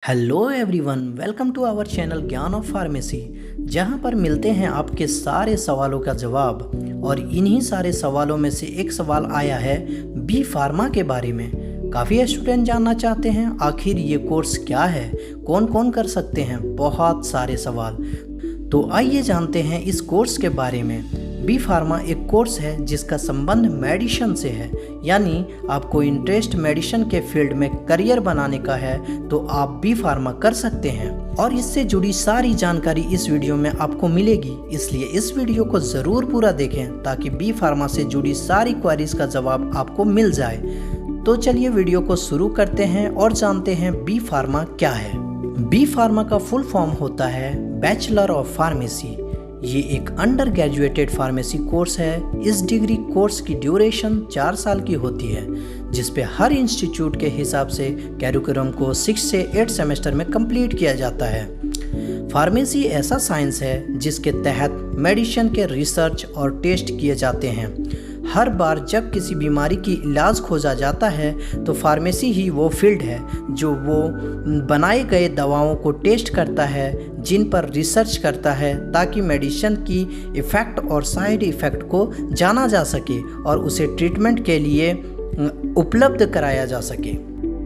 Hello everyone, welcome to our channel Gyan of pharmacy, जहां पर मिलते हैं आपके सारे सवालों का जवाब। और इन्हीं सारे सवालों में से एक सवाल आया है बी फार्मा के बारे में। काफ़ी स्टूडेंट जानना चाहते हैं आखिर ये कोर्स क्या है, कौन कौन कर सकते हैं, बहुत सारे सवाल। तो आइए जानते हैं इस कोर्स के बारे में। बी फार्मा एक कोर्स है जिसका संबंध मेडिसिन से है, यानी आपको इंटरेस्ट मेडिसिन के फील्ड में करियर बनाने का है तो आप बी फार्मा कर सकते हैं। और इससे जुड़ी सारी जानकारी इस वीडियो में आपको मिलेगी, इसलिए इस वीडियो को ज़रूर पूरा देखें ताकि बी फार्मा से जुड़ी सारी क्वेरीज का जवाब आपको मिल जाए। तो चलिए वीडियो को शुरू करते हैं और जानते हैं बी फार्मा क्या है। बी फार्मा का फुल फॉर्म होता है बैचलर ऑफ फार्मेसी। ये एक अंडर ग्रेजुएटेड फार्मेसी कोर्स है। इस डिग्री कोर्स की ड्यूरेशन 4 साल की होती है, जिस पे हर इंस्टीट्यूट के हिसाब से कैरिकुलम को 6 से 8 सेमेस्टर में कंप्लीट किया जाता है। फार्मेसी ऐसा साइंस है जिसके तहत मेडिसिन के रिसर्च और टेस्ट किए जाते हैं। हर बार जब किसी बीमारी की इलाज खोजा जाता है तो फार्मेसी ही वो फील्ड है जो वो बनाए गए दवाओं को टेस्ट करता है, जिन पर रिसर्च करता है, ताकि मेडिसिन की इफ़ेक्ट और साइड इफ़ेक्ट को जाना जा सके और उसे ट्रीटमेंट के लिए उपलब्ध कराया जा सके।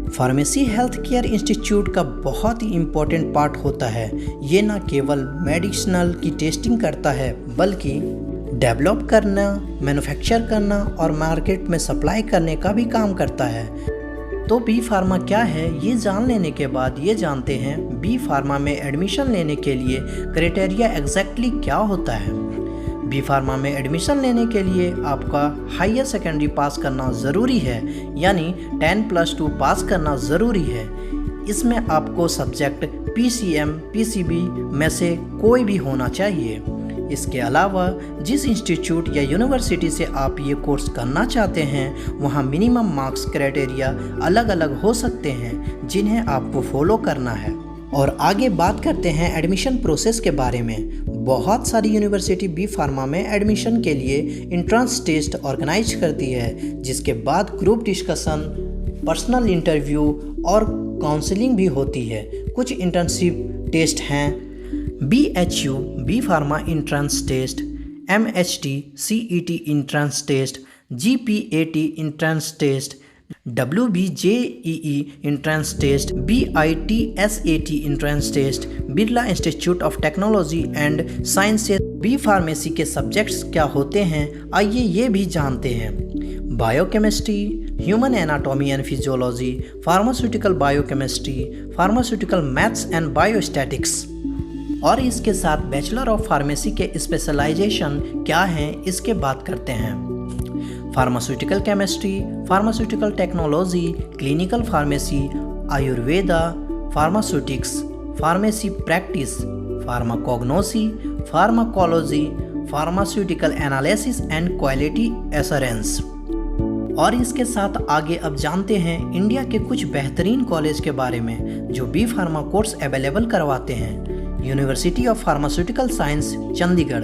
फार्मेसी हेल्थ केयर इंस्टीट्यूट का बहुत ही इम्पोर्टेंट पार्ट होता है। ये न केवल मेडिसिनल की टेस्टिंग करता है बल्कि डेवलप करना, मैन्युफैक्चर करना और मार्केट में सप्लाई करने का भी काम करता है। तो बी फार्मा क्या है ये जान लेने के बाद ये जानते हैं बी फार्मा में एडमिशन लेने के लिए क्राइटेरिया एग्जैक्टली क्या होता है। बी फार्मा में एडमिशन लेने के लिए आपका हायर सेकेंडरी पास करना ज़रूरी है, यानी 10+2 पास करना ज़रूरी है। इसमें आपको सब्जेक्ट PCM, PCB में से कोई भी होना चाहिए। इसके अलावा जिस इंस्टीट्यूट या यूनिवर्सिटी से आप ये कोर्स करना चाहते हैं वहाँ मिनिमम मार्क्स क्राइटेरिया अलग अलग हो सकते हैं, जिन्हें आपको फॉलो करना है। और आगे बात करते हैं एडमिशन प्रोसेस के बारे में। बहुत सारी यूनिवर्सिटी बी फार्मा में एडमिशन के लिए इंट्रेंस टेस्ट ऑर्गेनाइज करती है, जिसके बाद ग्रुप डिस्कशन, पर्सनल इंटरव्यू और काउंसलिंग भी होती है। कुछ इंटर्नशिप टेस्ट हैं BHU B pharma entrance test, MHT CET entrance test, GPAT entrance test, WBJEE entrance test, BITSAT entrance test, Birla institute of technology and sciences. B pharmacy के subjects क्या होते हैं आइए ये भी जानते हैं। Biochemistry, human anatomy and physiology, pharmaceutical biochemistry, pharmaceutical maths and biostatics. और इसके साथ बैचलर ऑफ फार्मेसी के स्पेशलाइजेशन क्या हैं इसके बात करते हैं। Pharmaceutical chemistry, pharmaceutical technology, clinical pharmacy, Ayurveda, pharmaceutics, pharmacy practice, pharmacognosy, pharmacology, pharmaceutical analysis and quality assurance. और इसके साथ आगे अब जानते हैं इंडिया के कुछ बेहतरीन कॉलेज के बारे में जो बी फार्मा कोर्स अवेलेबल करवाते हैं। University of pharmaceutical science Chandigarh,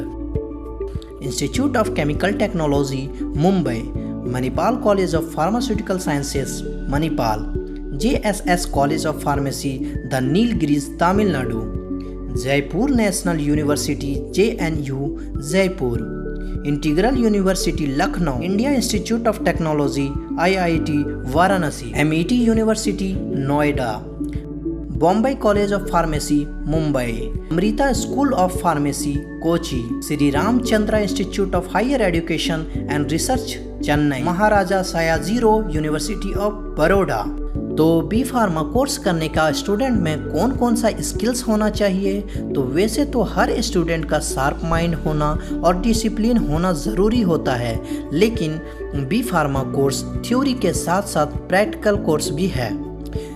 institute of chemical technology Mumbai, Manipal college of pharmaceutical sciences Manipal, JSS college of pharmacy the Nilgiris Tamil Nadu, Jaipur national university JNU Jaipur, integral university Lucknow, India institute of technology IIT Varanasi, MET university Noida, Bombay college of pharmacy Mumbai, Amrita school of pharmacy Kochi, Shri Ramachandra institute of higher education and research Chennai, Maharaja Sayajirao university of Baroda. तो B pharma course करने का student में कौन कौन सा skills होना चाहिए? तो वैसे तो हर स्टूडेंट का शार्प माइंड होना और डिसिप्लिन होना ज़रूरी होता है, लेकिन बी फार्मा कोर्स थ्योरी के साथ साथ प्रैक्टिकल कोर्स भी है,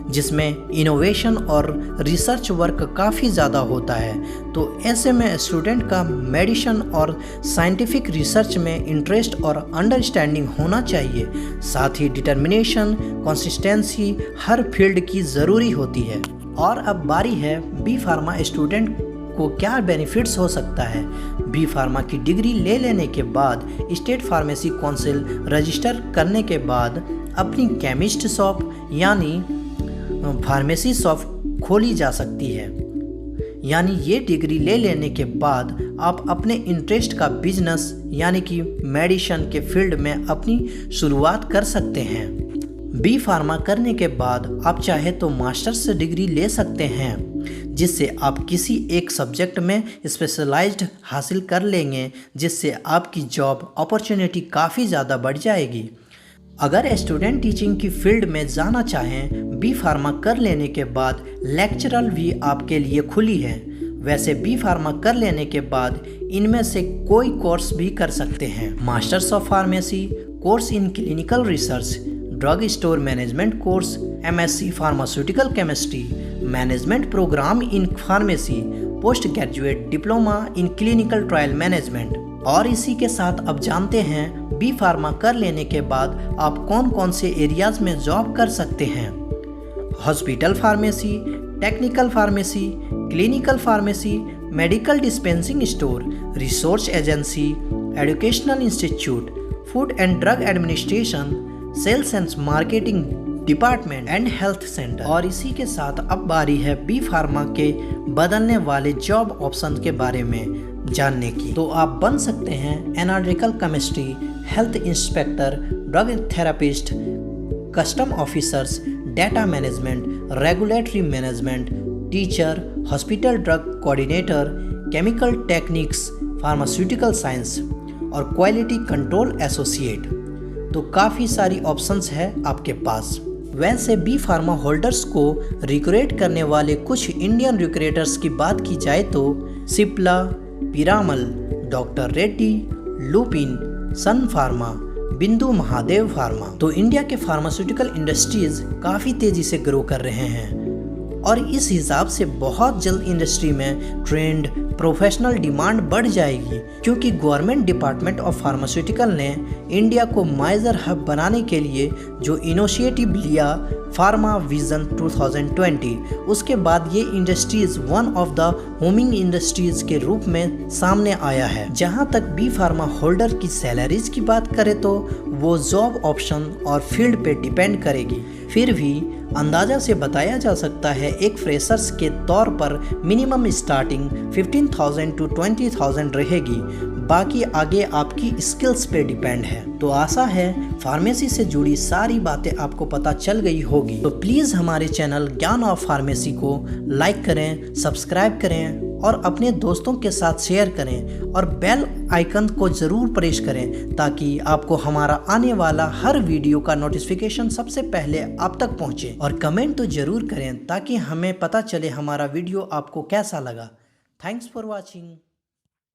जिसमें इनोवेशन और रिसर्च वर्क काफ़ी ज़्यादा होता है। तो ऐसे में स्टूडेंट का मेडिसिन और साइंटिफिक रिसर्च में इंटरेस्ट और अंडरस्टैंडिंग होना चाहिए। साथ ही डिटर्मिनेशन, कंसिस्टेंसी हर फील्ड की ज़रूरी होती है। और अब बारी है बी फार्मा स्टूडेंट को क्या बेनिफिट्स हो सकता है। बी फार्मा की डिग्री ले लेने के बाद स्टेट फार्मेसी काउंसिल रजिस्टर करने के बाद अपनी केमिस्ट शॉप यानी फार्मेसी शॉप खोली जा सकती है। यानी ये डिग्री ले लेने के बाद आप अपने इंटरेस्ट का बिजनेस यानी कि मेडिसिन के फील्ड में अपनी शुरुआत कर सकते हैं। बी फार्मा करने के बाद आप चाहे तो मास्टर्स डिग्री ले सकते हैं, जिससे आप किसी एक सब्जेक्ट में स्पेशलाइज्ड हासिल कर लेंगे, जिससे आपकी जॉब अपॉर्चुनिटी काफ़ी ज़्यादा बढ़ जाएगी। अगर स्टूडेंट टीचिंग की फील्ड में जाना चाहें, बी फार्मा कर लेने के बाद लेक्चरल भी आपके लिए खुली है। वैसे बी फार्मा कर लेने के बाद इनमें से कोई कोर्स भी कर सकते हैं। Masters of pharmacy, course in clinical research, drug store management course, MSc pharmaceutical chemistry, management programme in pharmacy, post graduate diploma in clinical trial management. और इसी के साथ अब जानते हैं बी फार्मा कर लेने के बाद आप कौन कौन से एरियाज में जॉब कर सकते हैं। Hospital pharmacy, technical pharmacy, clinical pharmacy, medical dispensing store, research agency, educational institute, food and drug administration, sales and marketing department and health centre. और इसी के साथ अब बारी है बी फार्मा के बदलने वाले जॉब ऑप्शन के बारे में जानने की। तो आप बन सकते हैं analytical chemistry, health inspector, drug therapist, custom officers, data management, regulatory management, teacher, hospital drug coordinator, chemical techniques, pharmaceutical science और क्वालिटी कंट्रोल एसोसिएट। तो काफ़ी सारी ऑप्शंस है आपके पास। वैसे बी फार्मा होल्डर्स को रिक्रूट करने वाले कुछ इंडियन रिक्रूटर्स की बात की जाए तो सिप्ला, पिरामल, डॉक्टर रेड्डी, लुपिन, सन फार्मा, बिंदु महादेव फार्मा। तो इंडिया के फार्मास्यूटिकल इंडस्ट्रीज काफ़ी तेज़ी से ग्रो कर रहे हैं और इस हिसाब से बहुत जल्द इंडस्ट्री में ट्रेंड प्रोफेशनल डिमांड बढ़ जाएगी, क्योंकि गवर्नमेंट डिपार्टमेंट ऑफ फार्मास्यूटिकल ने इंडिया को मेजर हब बनाने के लिए जो इनिशिएटिव लिया फार्मा विजन 2020, उसके बाद ये industries one of the booming industries के रूप में सामने आया है। जहां तक बी फार्मा होल्डर की सैलरीज की बात करें तो वो जॉब ऑप्शन और फील्ड पे डिपेंड करेगी। फिर भी अंदाज़ा से बताया जा सकता है एक फ्रेशर्स के तौर पर मिनिमम स्टार्टिंग 15,000 to 20,000 रहेगी, बाकी आगे आपकी स्किल्स पे डिपेंड है। तो आशा है फार्मेसी से जुड़ी सारी बातें आपको पता चल गई होगी। तो प्लीज़ हमारे चैनल ज्ञान ऑफ फार्मेसी को लाइक करें, सब्सक्राइब करें और अपने दोस्तों के साथ शेयर करें और बेल आइकन को ज़रूर प्रेस करें, ताकि आपको हमारा आने वाला हर वीडियो का नोटिफिकेशन सबसे पहले आप तक पहुंचे। और कमेंट तो ज़रूर करें ताकि हमें पता चले हमारा वीडियो आपको कैसा लगा। Thanks for watching.